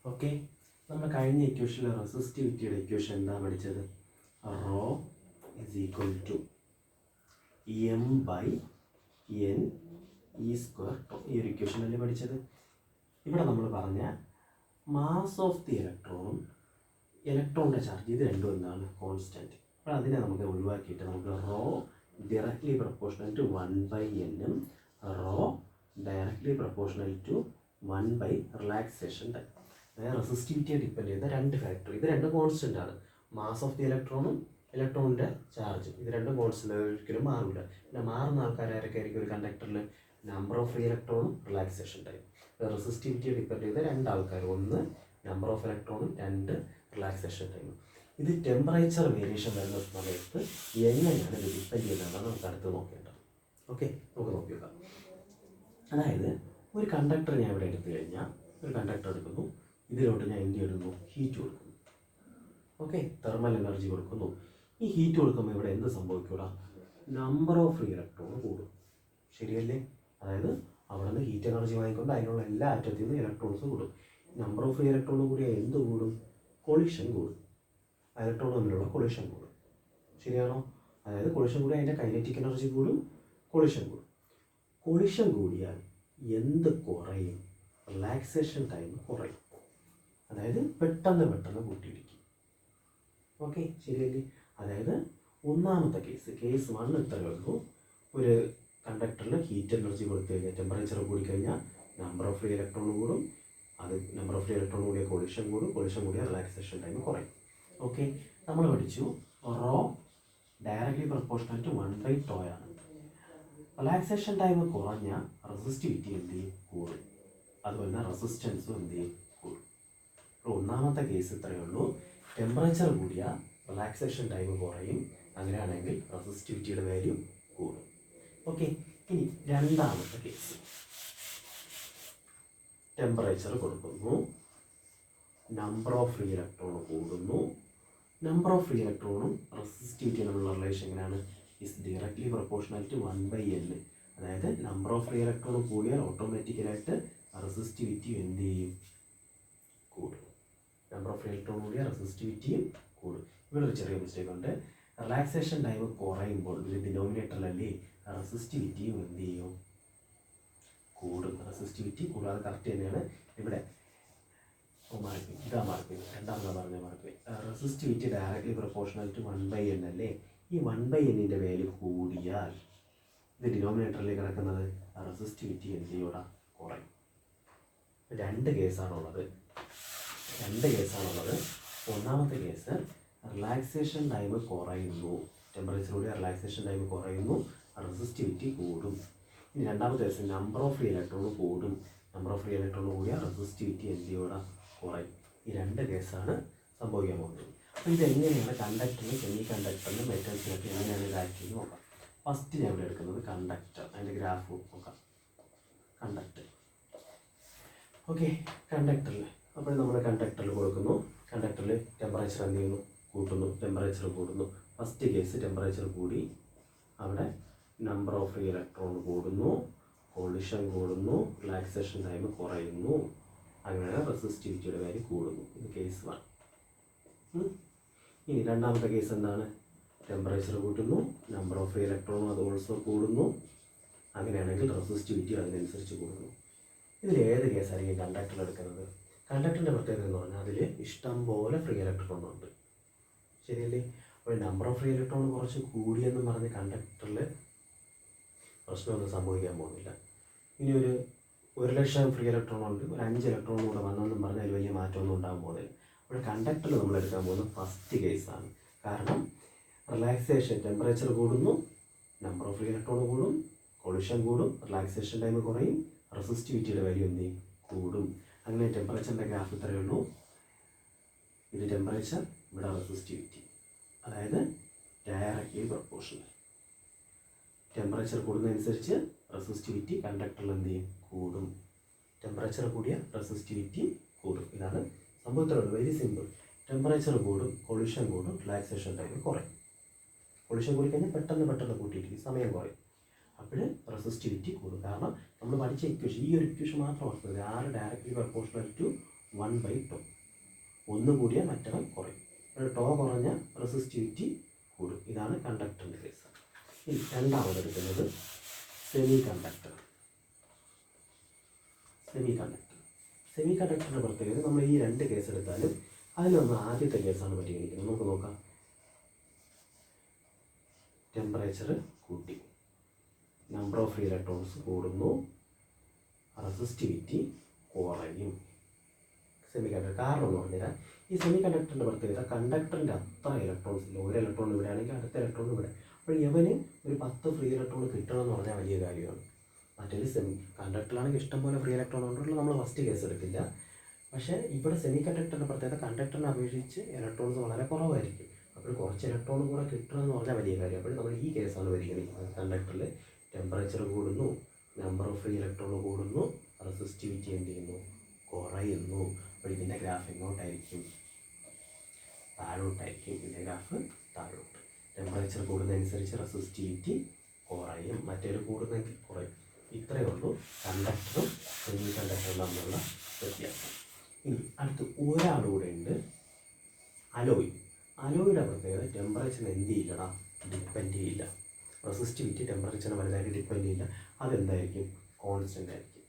Okay, നമ്മൾ കഴിഞ്ഞ ഇക്വേഷനിൽ റെസിസ്റ്റിവിറ്റിയുടെ ഇക്വേഷൻ എന്താ പഠിച്ചത്? Rho is equal to m by n e square. ഈ ഒരു ഇക്വേഷനല്ലേ പഠിച്ചത്? ഇവിടെ നമ്മൾ പറഞ്ഞ മാസ് ഓഫ് ദി ഇലക്ട്രോണും ഇലക്ട്രോണിൻ്റെ ചാർജ് ഇത് രണ്ടും എന്താണ്? കോൺസ്റ്റൻറ്റ്. അപ്പോൾ അതിനെ നമുക്ക് ഒഴിവാക്കിയിട്ട് നമുക്ക് rho directly proportional to 1/n rho directly proportional to 1 relaxation time. അതായത് റെസിസ്റ്റിവിറ്റിയെ ഡിപ്പെൻഡ് ചെയ്യുന്ന രണ്ട് ഫാക്ടർ. ഇത് രണ്ടും കോൺസ്റ്റൻ്റ് ആണ്. മാസ് ഓഫ് ദി ഇലക്ട്രോണും ഇലക്ട്രോണിൻ്റെ ചാർജും ഇത് രണ്ടും കോൺസ്റ്റൻ്റ്, ഒരിക്കലും മാറില്ല. പിന്നെ മാറുന്ന ആൾക്കാരൊക്കെ ആയിരിക്കും ഒരു കണ്ടക്ടറിൽ നമ്പർ ഓഫ് ഫ്രീ ഇലക്ട്രോണും റിലാക്സേഷൻ ടൈം. റെസിസ്റ്റിവിറ്റിയെ ഡിപ്പെൻഡ് ചെയ്ത രണ്ട് ആൾക്കാർ, ഒന്ന് നമ്പർ ഓഫ് ഇലക്ട്രോണും, രണ്ട് റിലാക്സേഷൻ ടൈം. ഇത് ടെമ്പറേച്ചർ വേരിയേഷൻ വരുന്ന സമയത്ത് എങ്ങനെയാണ് ഇത് ഡിപ്പെൻഡ് ചെയ്യുന്നതെന്നാണ് നമുക്ക് അടുത്ത് നോക്കേണ്ടത്. ഓക്കെ, നമുക്ക് നോക്കി നോക്കാം. അതായത് ഒരു കണ്ടക്ടർ ഞാൻ ഇവിടെ എടുത്തു കഴിഞ്ഞാൽ, ഒരു കണ്ടക്ടർ എടുക്കുന്നു, ഇതിലോട്ട് ഞാൻ എന്ത് ചെയ്യുന്നു? ഹീറ്റ് കൊടുക്കുന്നു. ഓക്കെ, തെർമൽ എനർജി കൊടുക്കുന്നു. ഈ ഹീറ്റ് കൊടുക്കുമ്പോൾ ഇവിടെ എന്ത് സംഭവിക്കൂടാ? നമ്പർ ഓഫ് ഫ്രീ ഇലക്ട്രോൺ കൂടും. ശരിയല്ലേ? അതായത് അവിടെ നിന്ന് ഹീറ്റ് എനർജി വാങ്ങിക്കൊണ്ട് അതിനുള്ള എല്ലാ ആറ്റത്തിൽ നിന്നും ഇലക്ട്രോൺസ് കൂടും. നമ്പർ ഓഫ് ഫ്രീ ഇലക്ട്രോൺ കൂടിയാൽ എന്ത് കൂടും? കൊളിഷൻ കൂടും. ഇലക്ട്രോൺ തമ്മിലുള്ള കൊളിഷൻ കൂടും. ശരിയാണോ? അതായത് കൊളിഷൻ കൂടി അതിൻ്റെ കൈനറ്റിക് എനർജി കൂടും, കൊളിഷൻ കൂടും. കൊളിഷൻ കൂടിയാൽ എന്ത് കുറയും? റിലാക്സേഷൻ ടൈം കുറയും. അതായത് പെട്ടെന്ന് കൂട്ടിയിടിക്കും. ഓക്കെ, ശരിയല്ലേ? അതായത് ഒന്നാമത്തെ കേസ് 1 ഇത്രയേ ഉള്ളൂ. ഒരു കണ്ടക്ടറിൽ ഹീറ്റ് എനർജി കൊടുത്തു കഴിഞ്ഞാൽ, ടെമ്പറേച്ചർ കൂടിക്കഴിഞ്ഞാൽ നമ്പർ ഓഫ് ഫ്രീ ഇലക്ട്രോൺ കൂടും. അത് നമ്പർ ഓഫ് ഫ്രീ ഇലക്ട്രോൺ കൂടിയ കൊളിഷൻ കൂടും, കൊളിഷൻ കൂടിയ റിലാക്സേഷൻ ടൈം കുറയും. ഓക്കെ, നമ്മൾ പഠിച്ചു റോ ഡയറക്ട്ലി പ്രൊപ്പോർഷണൽ ടു 1/τ ആണ്. റിലാക്സേഷൻ ടൈം കുറഞ്ഞ റെസിസ്റ്റിവിറ്റി എന്ത് ചെയ്യും? കൂടും. അതുപോലെ തന്നെ റെസിസ്റ്റൻസും എന്ത് ചെയ്യും? കൂടും. അപ്പോൾ ഒന്നാമത്തെ കേസ് ഇത്രയേ ഉള്ളൂ. ടെമ്പറേച്ചർ കൂടിയ റിലാക്സേഷൻ ടൈം കുറയും. അങ്ങനെയാണെങ്കിൽ റെസിസ്റ്റിവിറ്റിയുടെ വാല്യൂ കൂടും. ഓക്കെ, ഇനി രണ്ടാമത്തെ കേസ്, ടെമ്പറേച്ചർ കൊടുക്കുന്നു, നമ്പർ ഓഫ് ഫ്രീ ഇലക്ട്രോൺ കൂടുന്നു. നമ്പർ ഓഫ് ഫ്രീ ഇലക്ട്രോണും റെസിസ്റ്റിവിറ്റി തമ്മിലുള്ള റിലേഷൻ എങ്ങനെയാണ്? Is directly proportional to 1/n. അതായത് നമ്പർ ഓഫ് ഫ്രീ ഇലക്ട്രോൺ കൂടിയാൽ ഓട്ടോമാറ്റിക്കലായിട്ട് റെസിസ്റ്റിവിറ്റി എന്ത് ചെയ്യും? കൂടും. നമ്പർ ഓഫ് ഫ്രീ ഇലക്ട്രോൺ കൂടിയാൽ റെസിസ്റ്റിവിറ്റിയും കൂടും. ഇവിടെ ഒരു ചെറിയ മിസ്റ്റേക്ക് ഉണ്ട്. റിലാക്സേഷൻ ടൈം കുറയുമ്പോൾ ഒരു ഡിനോമിനേറ്ററിലല്ലേ റെസിസ്റ്റിവിറ്റിയും എന്ത് ചെയ്യും? കൂടും. റെസിസ്റ്റിവിറ്റി കൂടാതെ കറക്റ്റ് തന്നെയാണ് ഇവിടെ മാർക്ക് രണ്ടാമതാ പറഞ്ഞ mark. Resistivity directly proportional to 1/n അല്ലേ? ഈ 1/n വാല്യൂ കൂടിയാൽ ഇത് ഡിനോമിനേറ്ററിലേക്ക് കിടക്കുന്നത് റെസിസ്റ്റിവിറ്റി എന്ത് ചെയ്യൂടാ? കുറയും. രണ്ട് കേസാണുള്ളത്. ഒന്നാമത്തെ കേസ് റിലാക്സേഷൻ ടൈം കുറയുന്നു, ടെമ്പറേച്ചർ കൂടി റിലാക്സേഷൻ ടൈം കുറയുന്നു, റെസിസ്റ്റിവിറ്റി കൂടും. ഇനി രണ്ടാമത്തെ case number of free electron കൂടും, നമ്പർ ഓഫ് ഫ്രീ ഇലക്ട്രോൺ കൂടിയാൽ റെസിസ്റ്റിവിറ്റി എന്ത് ചെയ്യൂടാ? കുറയും. ഈ രണ്ട് കേസാണ് സംഭവിക്കാൻ പോകുന്നത്. അപ്പോൾ ഇതെങ്ങനെയാണ് കണ്ടക്ടറിന്, സെമി കണ്ടക്ടറിന്, മെറ്റൽസിനൊക്കെ എങ്ങനെയാണ് ഇത് ആക്ട് ചെയ്യുന്നത് നോക്കാം. ഫസ്റ്റ് ഞാൻ ഇവിടെ എടുക്കുന്നത് കണ്ടക്ടർ, അതിൻ്റെ ഗ്രാഫ് നോക്കാം. കണ്ടക്ടർ. ഓക്കെ, കണ്ടക്ടറിൽ അപ്പോൾ നമ്മൾ കണ്ടക്ടറിൽ കൊടുക്കുന്നു. കണ്ടക്ടറിൽ ടെമ്പറേച്ചർ എന്ത് ചെയ്യുന്നു? കൂട്ടുന്നു. ടെമ്പറേച്ചർ കൂടുന്നു. ഫസ്റ്റ് കേസ് ടെമ്പറേച്ചർ കൂടി, അവിടെ നമ്പർ ഓഫ് ഫ്രീ ഇലക്ട്രോൺ കൂടുന്നു, കൊളിഷൻ കൂടുന്നു, റിലാക്സേഷൻ ടൈം കുറയുന്നു. അങ്ങനെ റെസിസ്റ്റിവിറ്റിയുടെ വാല്യൂ കൂടുന്നു. ഇത് കേസ് 1. ഇനി രണ്ടാമത്തെ കേസ് എന്താണ്? ടെമ്പറേച്ചർ കൂട്ടുന്നു, നമ്പർ ഓഫ് ഫ്രീ ഇലക്ട്രോണും അത് ഓൾസോ കൂടുന്നു. അങ്ങനെയാണെങ്കിൽ റെസിസ്റ്റിവിറ്റി അതിനനുസരിച്ച് കൂടുന്നു. ഇതിൽ ഏത് കേസായിരിക്കും കണ്ടക്ടർ എടുക്കുന്നത്? കണ്ടക്ടറിൻ്റെ പ്രത്യേകത എന്ന് പറഞ്ഞാൽ അതിൽ ഇഷ്ടം പോലെ ഫ്രീ ഇലക്ട്രോൺ ഉണ്ട്. ശരിയല്ലേ? അപ്പോൾ നമ്പർ ഓഫ് ഫ്രീ ഇലക്ട്രോൺ കുറച്ച് കൂടിയെന്ന് പറഞ്ഞ് കണ്ടക്ടറിൽ പ്രശ്നമൊന്നും സംഭവിക്കാൻ പോകുന്നില്ല. ഇനി ഒരു 1,00,000 ഫ്രീ ഇലക്ട്രോൺ ഉണ്ട്, ഒരു 5 ഇലക്ട്രോൺ കൂടെ വന്നെന്നും പറഞ്ഞാൽ അതിൽ വലിയ മാറ്റമൊന്നും ഉണ്ടാകാൻ പോകുന്നില്ല. അപ്പോൾ കണ്ടക്ടറിൽ നമ്മൾ എടുക്കാൻ പോകുന്നത് ഫസ്റ്റ് കേസാണ്. കാരണം റിലാക്സേഷൻ ടെമ്പറേച്ചർ കൂടുന്നു, നമ്പർ ഓഫ് ഫ്രീ ഇലക്ട്രോൺ കൂടും, കൊളിഷൻ കൂടും, റിലാക്സേഷൻ ടൈം കുറയും, റെസിസ്റ്റിവിറ്റിയുടെ വാല്യൂ എന്ത് ചെയ്യും? കൂടും. അങ്ങനെ ടെമ്പറേച്ചറിൻ്റെ ഗ്രാഫ് ഇത്രയേ ഉള്ളൂ. ഇത് ടെമ്പറേച്ചർ, ഇവിടെ റെസിസ്റ്റിവിറ്റി. അതായത് ഡയറക്ട്ലി പ്രൊപ്പോർഷണൽ. ടെമ്പറേച്ചർ കൂടുന്നതനുസരിച്ച് റെസിസ്റ്റിവിറ്റി കണ്ടക്ടറിൽ എന്ത് ചെയ്യും? കൂടും. ടെമ്പറേച്ചർ കൂടിയ റെസിസ്റ്റിവിറ്റി കൂടും. ഇതാണ് സംഭവത്തിലുള്ളത്. Very simple. ടെമ്പറേച്ചർ കൂടും, കൊളിഷൻ കൂടും, റിലാക്സേഷൻ ടൈം കുറയും. കൊളിഷൻ കൂടിക്കഴിഞ്ഞാൽ പെട്ടെന്ന് കൂട്ടിയിരിക്കും, സമയം കുറയും. അപ്പോൾ റെസിസ്റ്റിവിറ്റി കൂടും. കാരണം നമ്മൾ പഠിച്ച ഇക്വേഷൻ, ഈ ഒരു ഇക്വേഷൻ മാത്രം ഓർക്കുന്നത്, R ഡയറക്ട്ലി പ്രൊപ്പോർഷണൽ ടു 1/τ. ഒന്ന് കൂടിയാൽ മറ്റവൻ കുറയും. ടോ കുറഞ്ഞ റെസിസ്റ്റിവിറ്റി കൂടും. ഇതാണ് കണ്ടക്ടറിൻ്റെ കേസ്. ഇനി രണ്ടാമത് എടുക്കുന്നത് സെമി കണ്ടക്ടർ. സെമി കണ്ടക്ടറിൻ്റെ പ്രത്യേകത നമ്മൾ ഈ രണ്ട് കേസ് എടുത്താലും അതിലൊന്ന് ആദ്യത്തെ കേസാണ് പരിഗണിക്കുന്നത്. നമുക്ക് നോക്കാം. ടെമ്പറേച്ചർ കൂട്ടി, നമ്പർ ഓഫ് ഫ്രീ ഇലക്ട്രോൺസ് കൂടുന്നു, റെസിസ്റ്റിവിറ്റി കുറയും. സെമി കണ്ടക്ടർ കാരണം എന്ന് പറഞ്ഞാൽ ഈ സെമി കണ്ടക്ടറിൻ്റെ പ്രത്യേകത കണ്ടക്ടറിൻ്റെ അത്ര ഇലക്ട്രോൺസ് ഇല്ല. ഒരു ഇലക്ട്രോൺ ഇവിടെ ആണെങ്കിൽ അടുത്ത ഇലക്ട്രോൺ ഇവിടെ. അപ്പോൾ ഇവന് ഒരു 10 ഫ്രീ ഇലക്ട്രോൺ കിട്ടണമെന്ന് പറഞ്ഞാൽ വലിയ കാര്യമാണ്. മറ്റേത് കണ്ടക്ടറിലാണെങ്കിൽ ഇഷ്ടംപോലെ ഫ്രീ ഇലക്ട്രോൺ ഉണ്ടല്ലോ, നമ്മൾ ഫസ്റ്റ് കേസ് എടുക്കില്ല. പക്ഷേ ഇവിടെ സെമി കണ്ടക്ടറിൻ്റെ പ്രത്യേകത കണ്ടക്ടറിനെ അപേക്ഷിച്ച് ഇലക്ട്രോൺസ് വളരെ കുറവായിരിക്കും. അപ്പോൾ കുറച്ച് ഇലക്ട്രോൺ കൂടെ കിട്ടണമെന്ന് പറഞ്ഞാൽ വലിയ കാര്യം. അപ്പോൾ നമ്മൾ ഈ കേസാണ് പരിഗണിക്കുന്നത്. കണ്ടക്ടറിൽ ടെമ്പറേച്ചർ കൂടുന്നു, നമ്പർ ഓഫ് ഫ്രീ ഇലക്ട്രോൺ കൂടുന്നു, റെസിസ്റ്റിവിറ്റി എന്ത് ചെയ്യുന്നു, കുറയുന്നു. അപ്പോൾ ഇതിൻ്റെ ഗ്രാഫ് എങ്ങോട്ടായിരിക്കും? താഴോട്ടായിരിക്കും. ഇതിൻ്റെ ഗ്രാഫ് താഴോട്ട്. ടെമ്പറേച്ചർ കൂടുന്നതനുസരിച്ച് റെസിസ്റ്റിവിറ്റി കുറയും, മറ്റേത് കൂടുന്നെങ്കിൽ കുറയും. ഇത്രയേ ഉള്ളൂ കണ്ടക്ടറും സെമി കണ്ടക്ടറും തമ്മിലുള്ള വ്യത്യാസം. ഇനി അടുത്ത് ഒരാളുകൂടെ ഉണ്ട്, അലോയ്. അലോയുടെ പ്രത്യേകത ടെമ്പറേച്ചറിന് എന്ത് ചെയ്യില്ലടാ, ഡിപ്പെൻഡ് ചെയ്യില്ല. റെസിസ്റ്റിവിറ്റി ടെമ്പറേച്ചറിന് വലുതായിട്ട് ഡിപ്പെൻഡ് ചെയ്യില്ല. അതെന്തായിരിക്കും? കോൺസ്റ്റൻ്റ് ആയിരിക്കും.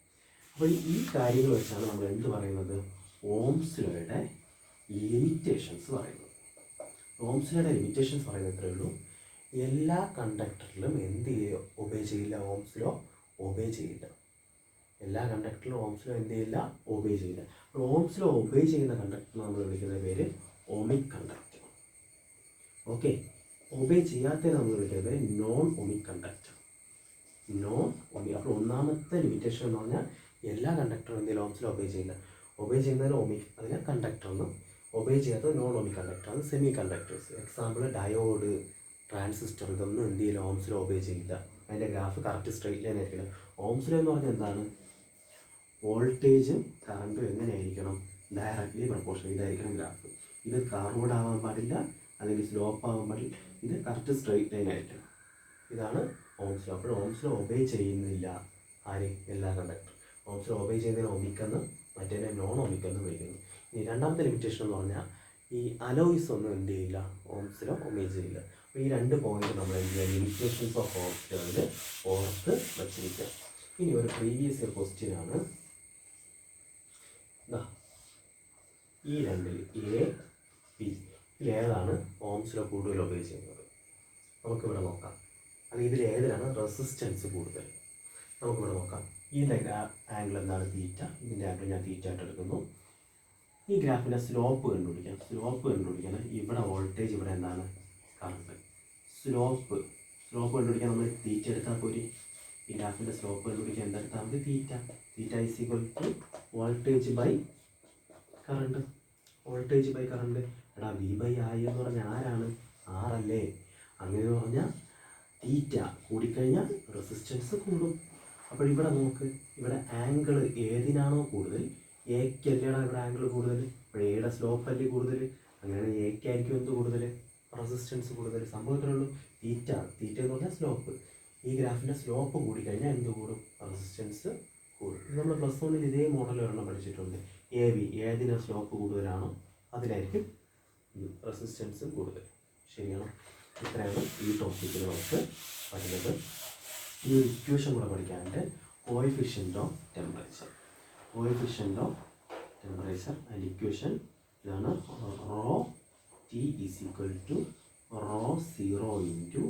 അപ്പോൾ ഈ കാര്യങ്ങൾ വെച്ചാണ് നമ്മൾ എന്ത് പറയുന്നത്? ഓംസ് ലോയുടെ ലിമിറ്റേഷൻസ് പറയുന്നത്. ഓംസ് ലോയുടെ ലിമിറ്റേഷൻസ് പറയുന്നത് ഇത്രയേ ഉള്ളൂ. എല്ലാ കണ്ടക്ടറിലും എന്ത് ഒബേ ചെയ്യില്ല? ഓംസ് ലോ ഒബേ ചെയ്യില്ല. എല്ലാ കണ്ടക്ടറിലും ഓംസ് ലോ എന്ത് ചെയ്യില്ല? ഒബേ ചെയ്യില്ല. ഓംസ് ലോ ഒബേ ചെയ്യുന്ന കണ്ടക്ടർ നമ്മൾ വിളിക്കുന്ന പേര് ഒമിക് കണ്ടക്ടർ. ഓക്കെ, ഒബേ ചെയ്യാത്തതിനെ നമ്മൾ വിളിക്കുന്ന പേര് non ohmic conductor. Non ohmic. അപ്പോൾ ഒന്നാമത്തെ ലിമിറ്റേഷൻ എന്ന് പറഞ്ഞാൽ എല്ലാ കണ്ടക്ടറും എന്തെങ്കിലും ഓംസ് ലോ ഒബേ ചെയ്യില്ല. ഒബേ ചെയ്യുന്നതിന് ഒമിക്, അതിനെ കണ്ടക്ടർ എന്നും. ഒബേ ചെയ്യാത്തത് നോൺ ഒമിക് കണ്ടക്ടറാണ് semiconductors. Example diode, transistor, ഇതൊന്നും എന്ത് ചെയ്യില്ല? ഓംസ് ലോ ഒബേ ചെയ്യില്ല. അതിൻ്റെ ഗ്രാഫ് കറക്റ്റ് സ്ട്രെയിറ്റ് ലൈൻ ആയിരിക്കില്ല. ഓംസ് ലോ എന്ന് പറഞ്ഞാൽ എന്താണ്? വോൾട്ടേജും കറണ്ടും എങ്ങനെയായിരിക്കണം? Directly proportional. ഇതായിരിക്കണം ഗ്രാഫ്. ഇത് കർവ്ഡ് ആവാൻ പാടില്ല, അല്ലെങ്കിൽ സ്ലോപ്പ് ആവാൻ പാടില്ല. ഇത് കറക്റ്റ് സ്ട്രെയിറ്റ് ലൈൻ ആയിരിക്കണം. ഇതാണ് ഓംസ് ലോ. അപ്പോൾ ഓംസ് ലോ ഒബേ ചെയ്യുന്നില്ല ആര്? എല്ലാ കണ്ടക്ടർ. ഓംസ് ലോ ഒബേ ചെയ്യുന്നതിന് ഒമിക്കെന്ന്, മറ്റേതിനെ നോൺ ഒമിക്കെന്ന് വിളിക്കുന്നു. ഇനി രണ്ടാമത്തെ ലിമിറ്റേഷൻ എന്ന് പറഞ്ഞാൽ ഈ അലോയ്സ് ഒന്നും എന്ത് ചെയ്യില്ല? ഓംസ് ലോ ഒബേ ചെയ്യില്ല. അപ്പോൾ ഈ രണ്ട് പോയിന്റ് നമ്മൾ എന്ത് ചെയ്യുക? ലിമിറ്റേഷൻസ് ഓഫ് ഓംസ് ലോയിൽ ഓർത്ത് വച്ചിരിക്കുക. ഇനി ഒരു പ്രീവിയസ് ഇയർ ക്വസ്റ്റ്യൻ ആണ്. ഈ രണ്ടിൽ എ, ബി, ഇതിലേതാണ് ഓംസ് ലോ കൂടുതൽ ഒബേ ചെയ്യുന്നത്? നമുക്കിവിടെ നോക്കാം. അത് ഇതിലേതിലാണ് റെസിസ്റ്റൻസ് കൂടുതൽ? നമുക്കിവിടെ നോക്കാം. ഇതിൻ്റെ ആംഗിൾ എന്താണ്? തീറ്റ. ഇതിൻ്റെ ആംഗിൾ ഞാൻ തീറ്റ ആയിട്ട് എടുക്കുന്നു. ഈ ഗ്രാഫിൻ്റെ സ്ലോപ്പ് കണ്ടുപിടിക്കാം. ഇവിടെ വോൾട്ടേജ്, ഇവിടെ എന്താണ്? കറണ്ട്. സ്ലോപ്പ് കണ്ടുപിടിക്കാൻ നമ്മൾ തീറ്റ എടുത്താൽ പോരി. ഈ ഗ്രാഫിൻ്റെ സ്ലോപ്പ് കണ്ടുപിടിക്കാൻ എന്തെടുത്താൽ മതി? Theta. Theta is equal to voltage by current. എടാ V/I എന്ന് പറഞ്ഞാൽ ആരാണ്? ആറല്ലേ? അങ്ങനെ പറഞ്ഞാൽ തീറ്റ കൂടിക്കഴിഞ്ഞാൽ റെസിസ്റ്റൻസ് കൂടും. അപ്പോൾ ഇവിടെ നോക്ക്, ഇവിടെ ആംഗിൾ ഏതിനാണോ കൂടുതൽ, എക്കല്ലേടാ ഇവിടെ ആംഗിൾ കൂടുതൽ. അപ്പോൾ എയുടെ സ്ലോപ്പ് അല്ലേ കൂടുതൽ. അങ്ങനെയാണെങ്കിൽ എക്കായിരിക്കും എന്ത് കൂടുതൽ? റെസിസ്റ്റൻസ് കൂടുതൽ. സംഭവത്തിലുള്ളൂ തീറ്റ എന്ന് പറഞ്ഞാൽ സ്ലോപ്പ്. ഈ ഗ്രാഫിൻ്റെ സ്ലോപ്പ് കൂടിക്കഴിഞ്ഞാൽ എന്ത് കൂടും? റെസിസ്റ്റൻസ് കൂടും. നമ്മൾ +1 ഇതേ മോഡൽ ഒരെണ്ണം പഠിച്ചിട്ടുണ്ട്. AB, ഏതിന് സ്ലോപ്പ് കൂടുതലാണോ അതിനായിരിക്കും റെസിസ്റ്റൻസ് കൂടുതൽ. ശരിയാണോ? ഇത്രയാണ് ഈ ടോപ്പിക്കിൽ നമുക്ക് പഠിക്കുന്നത്. ഈ ഒരു ഇക്വേഷൻ കൂടെ പഠിക്കാനുണ്ട്. Coefficient of temperature. And equation ഇതാണ്. ρT is equal to ρ0 into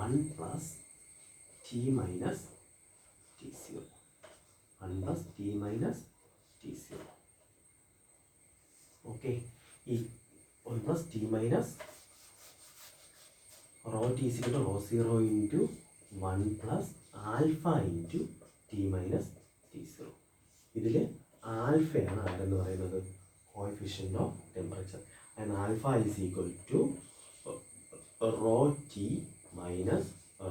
1 + T - T0. 1 + T - T0. Okay, ഈ 1 + T - ρT is equal to ρ0 into 1 + α into T - T0. ഇതിൽ ആൽഫയാണ് ആരെന്ന് പറയുന്നത്? Coefficient of temperature. And alpha is equal to ρT -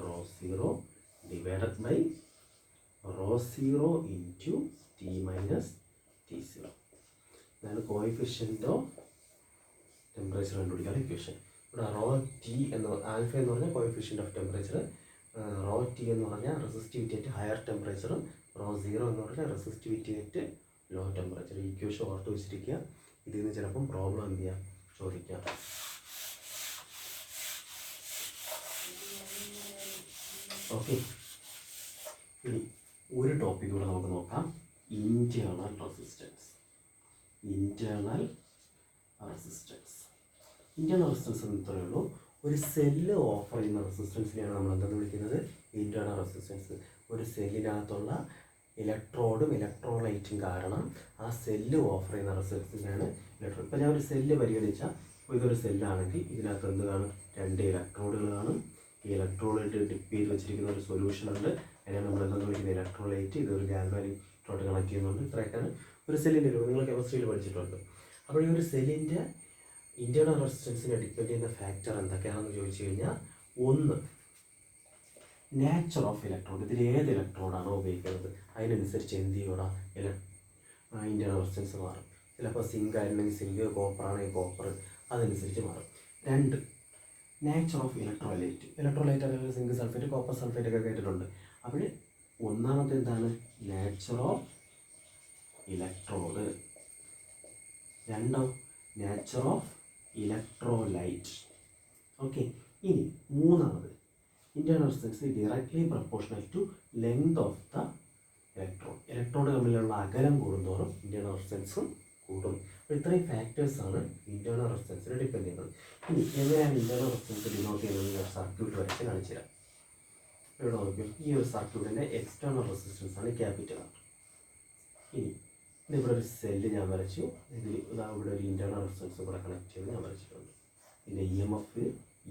ρ0 divided by ρ0 into T - T0. ഇതാണ് coefficient of temperature കണ്ടുപിടിക്കാനുള്ള equation. ഇവിടെ ρT എന്ന് alpha എന്ന് പറഞ്ഞാൽ കോഎഫിഷ്യൻ്റ് ഓഫ് ടെമ്പറേച്ചർ, ρT എന്ന് പറഞ്ഞാൽ റെസിസ്റ്റിവിറ്റി അറ്റ് ഹയർ ടെമ്പറേച്ചറും, ρ0 എന്ന് പറഞ്ഞാൽ resistivity at low temperature. Equation ഓർത്ത് വെച്ചിരിക്കുക. ഇതിൽ നിന്ന് ചിലപ്പം പ്രോബ്ലം എന്ത് ചെയ്യാം ചോദിക്കാം. ഓക്കെ, ഇനി ഒരു ടോപ്പിക് കൂടെ നമുക്ക് നോക്കാം. Internal resistance. ഇൻറ്റേർണൽ റെസിസ്റ്റൻസ് എന്ന് ഇത്രയേ ഉള്ളൂ. ഒരു സെല്ല് ഓഫർ ചെയ്യുന്ന റെസിസ്റ്റൻസിനെയാണ് നമ്മൾ എന്തെന്ന് വിളിക്കുന്നത്? Internal resistance. ഒരു സെല്ലിനകത്തുള്ള ഇലക്ട്രോഡും ഇലക്ട്രോലൈറ്റും കാരണം ആ സെല്ല് ഓഫർ ചെയ്യുന്ന റെസിസ്റ്റൻസിനാണ് ഇലക്ട്രോഡ്. ഇപ്പോൾ ഞാൻ ഒരു സെല്ല് പരിഗണിച്ചാൽ, ഇതൊരു സെല്ലാണെങ്കിൽ ഇതിനകത്ത് എന്ത് കാണും? 2 ഇലക്ട്രോഡുകൾ കാണും. ഈ ഇലക്ട്രോലൈറ്റ് ഡിപ്പ് ചെയ്ത് വെച്ചിരിക്കുന്ന ഒരു സൊല്യൂഷൻ ഉണ്ട്. അതിനെ നമ്മൾ എന്തെന്ന് വിളിക്കുന്നത്? ഇലക്ട്രോലൈറ്റ്. ഇതൊരു ഗാൽവാനിക് കണക്ട് ചെയ്യുന്നുണ്ട്. ഇത്രയൊക്കെയാണ് ഒരു സെല്ലിൻ്റെ രൂപം. നിങ്ങൾ കെമിസ്ട്രിയിൽ പഠിച്ചിട്ടുണ്ട്. അപ്പോൾ ഈ ഒരു സെല്ലിൻ്റെ ഇൻറ്റേർണൽ റെസിസ്റ്റൻസിനെ ഡിപ്പെൻഡ് ചെയ്യുന്ന ഫാക്ടർ എന്തൊക്കെയാണെന്ന് ചോദിച്ചു കഴിഞ്ഞാൽ, ഒന്ന് നാച്ചർ ഓഫ് ഇലക്ട്രോഡ്. ഇതിൽ ഏത് ഇലക്ട്രോഡാണോ ഉപയോഗിക്കുന്നത് അതിനനുസരിച്ച് എന്ത് ചെയ്യൂടാ ഇൻറ്റേർണൽ റെസിസ്റ്റൻസ് മാറും. ചിലപ്പോൾ സിങ്ക് ആയിരുന്നെങ്കിൽ സിങ്ക്, കോപ്പർ ആണെങ്കിൽ കോപ്പർ, അതനുസരിച്ച് മാറും. 2 നാച്ചർ ഓഫ് ഇലക്ട്രോലൈറ്റ്. ഇലക്ട്രോലൈറ്റ് അല്ലെങ്കിൽ സിങ്ക് സൾഫേറ്റ്, കോപ്പർ സൾഫേറ്റ് ഒക്കെ കേട്ടിട്ടുണ്ട്. അപ്പോൾ ഒന്നാമത്തെ എന്താണ്? Nature of electrode. 2 nature of electrolyte. Okay, ഇനി മൂന്നാമത് internal resistance directly proportional to length of the electrode. Electrode തമ്മിലുള്ള അകലം കൂടുന്തോറും ഇൻറ്റേർണൽ റെസിസ്റ്റൻസും കൂടും. അപ്പോൾ ഇത്രയും ഫാക്ടേഴ്സാണ് ഇൻറ്റേർണൽ റെസിസ്റ്റൻസിനെ ഡിപ്പെൻഡ് ചെയ്യുന്നത്. ഇനി എങ്ങനെയാണ് ഇൻറ്റേർണൽ റെസിസ്റ്റൻസ് ഡിനോട്ട് ചെയ്യുന്നത്? ഒരു സർക്യൂട്ട് വരച്ച് കാണിച്ചു തരാം. ഇവിടെ നോക്കിയും ഈ ഒരു സർക്യൂട്ടിൻ്റെ എക്സ്റ്റേണൽ റെസിസ്റ്റൻസ് ആണ് ക്യാപിറ്റൽ ആർ. ഇനി ഇതിവിടെ ഒരു സെല്ല് ഞാൻ വരച്ചു. ഇതിൽ ഇവിടെ ഒരു ഇൻറ്റേർണൽ റെസിസ്റ്റൻസ് കൂടെ കണക്ട് ചെയ്ത് ഞാൻ വരച്ചിട്ടുണ്ട്. ഇതിൻ്റെ EMF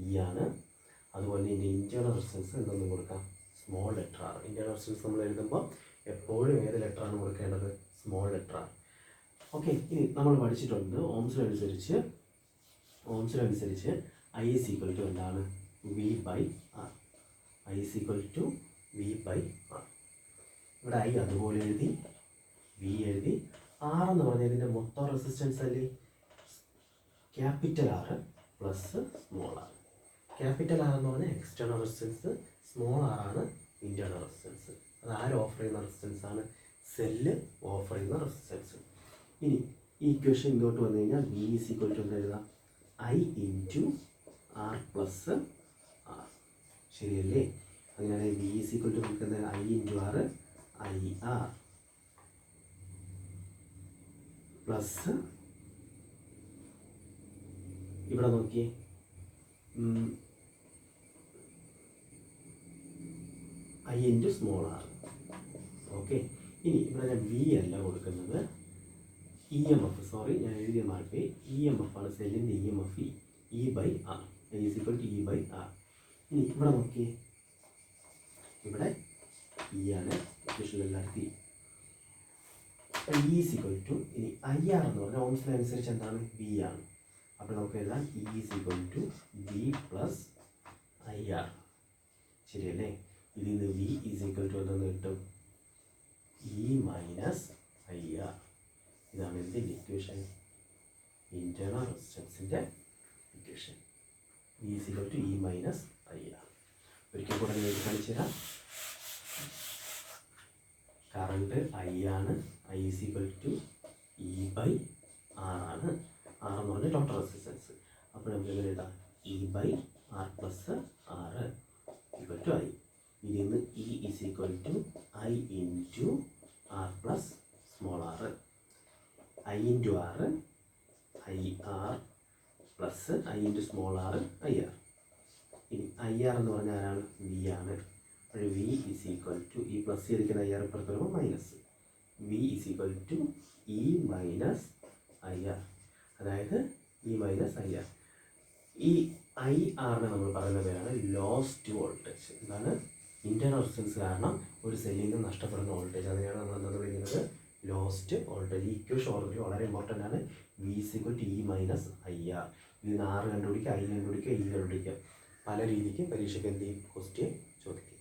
E ആണ്. അതുപോലെ ഇതിൻ്റെ ഇൻറ്റേർണൽ റെസിസ്റ്റൻസ് എന്തൊന്നും കൊടുക്കാം? Small letter r. Internal resistance നമ്മൾ എഴുതുമ്പോൾ എപ്പോഴും ഏത് ലെറ്ററാണ് കൊടുക്കേണ്ടത്? Small letter R. ഓക്കെ, ഇനി നമ്മൾ പഠിച്ചിട്ടുണ്ട് ഓംസിനനുസരിച്ച് I is equal to എന്താണ്? V/R. I is equal to V/R. ഇവിടെ I അതുപോലെ എഴുതി, V എഴുതി. R എന്ന് പറഞ്ഞാൽ ഇതിൻ്റെ മൊത്തം റെസിസ്റ്റൻസ് അല്ലേ? Capital R plus small r. Capital R എന്ന് പറഞ്ഞാൽ എക്സ്റ്റേണൽ റെസിസ്റ്റൻസ്, സ്മോൾ R ആണ് ഇൻറ്റേർണൽ റെസിസ്റ്റൻസ്. അത് ആര് ഓഫർ ചെയ്യുന്ന റെസിസ്റ്റൻസ് ആണ്? സെല്ല് ഓഫർ ചെയ്യുന്ന റെസിസ്റ്റൻസ്. ഇനി ഈ ഇക്വേഷൻ ഇങ്ങോട്ട് വന്നു കഴിഞ്ഞാൽ V is equal to എന്താ എഴുതാം? I into R plus R. ശരിയല്ലേ? അങ്ങനെയാണെങ്കിൽ V is equal to നമുക്ക് എന്താ? I into R, IR plus ഇവിടെ നോക്കിയേ, I into small r. Okay, ഇനി ഇവിടെ ഞാൻ V അല്ല കൊടുക്കുന്നത്, EMF. സോറി, ഞാൻ എഴുതിയ മാർക്ക് EMF ആണ്. സെല്ലിൻ്റെ EMF E/R. I is equal to E/R. ഇനി ഇവിടെ നോക്കിയേ, ഇവിടെ E ആണ്. ഇക്വേഷൻ എല്ലാവർക്കും E is equal to, ഇനി IR എന്ന് പറഞ്ഞാൽ ഓംസിനനുസരിച്ച് എന്താണ്? V ആണ്. അപ്പോൾ നമുക്ക് എഴുതാം E is equal to V plus IR. ശരിയല്ലേ? ഇതിൽ നിന്ന് V is equal to എന്തെന്ന് കിട്ടും? E minus IR. ഇതാണ് എൻ്റെ ഇക്വേഷൻ, ഇൻറ്റേർണൽ റെസിസ്റ്റൻസിൻ്റെ equation. V is equal to E minus IR. ഒരിക്കൽ കൂടെ ഞാൻ കാണിച്ചു തരാം. കറണ്ട് I ആണ്. I is equal to E/R ആണ്. R എന്ന് പറഞ്ഞാൽ ടോട്ടൽ റെസിസ്റ്റൻസ്. അപ്പോൾ നമുക്ക് എങ്ങനെ എഴുതാം? E/R plus R equal to I. ഇതിൽ നിന്ന് E is equal to I into R plus small r. I into R, IR plus I into small r, IR. ഇനി IR എന്ന് പറഞ്ഞാൽ ആരാണ്? V ആണ്. അപ്പോൾ V is equal to ഈ plus ചെയ്തിരിക്കുന്ന IR ഇപ്പുറത്ത് വരുമ്പോൾ minus. V is equal to E minus IR. അതായത് E മൈനസ് IR. ഈ IRനെ നമ്മൾ പറയുന്ന പേരാണ് ലോസ്റ്റ് വോൾട്ടേജ്. എന്താണ്? ഇൻറ്റേർണൽ റെസിസ്റ്റൻസ് കാരണം ഒരു സെല്ലിൽ നിന്ന് നഷ്ടപ്പെടുന്ന വോൾട്ടേജ്. അതിനെയാണ് നമ്മൾ എന്താ വിളിക്കുന്നത്? Lost voltage. ഈ ഇക്വേഷൻ ഓർമ്മ വളരെ ഇമ്പോർട്ടൻ്റ് ആണ്. V is equal to E minus IR. ഇതിന് R കണ്ടുപിടിക്കുക, I കണ്ടുപിടിക്കുക, E കണ്ടുപിടിക്കുക. പല രീതിക്ക് പരീക്ഷയ്ക്ക് എന്ത് ചെയ്യും? ക്വസ്റ്റ്യൻ ചോദിക്കും.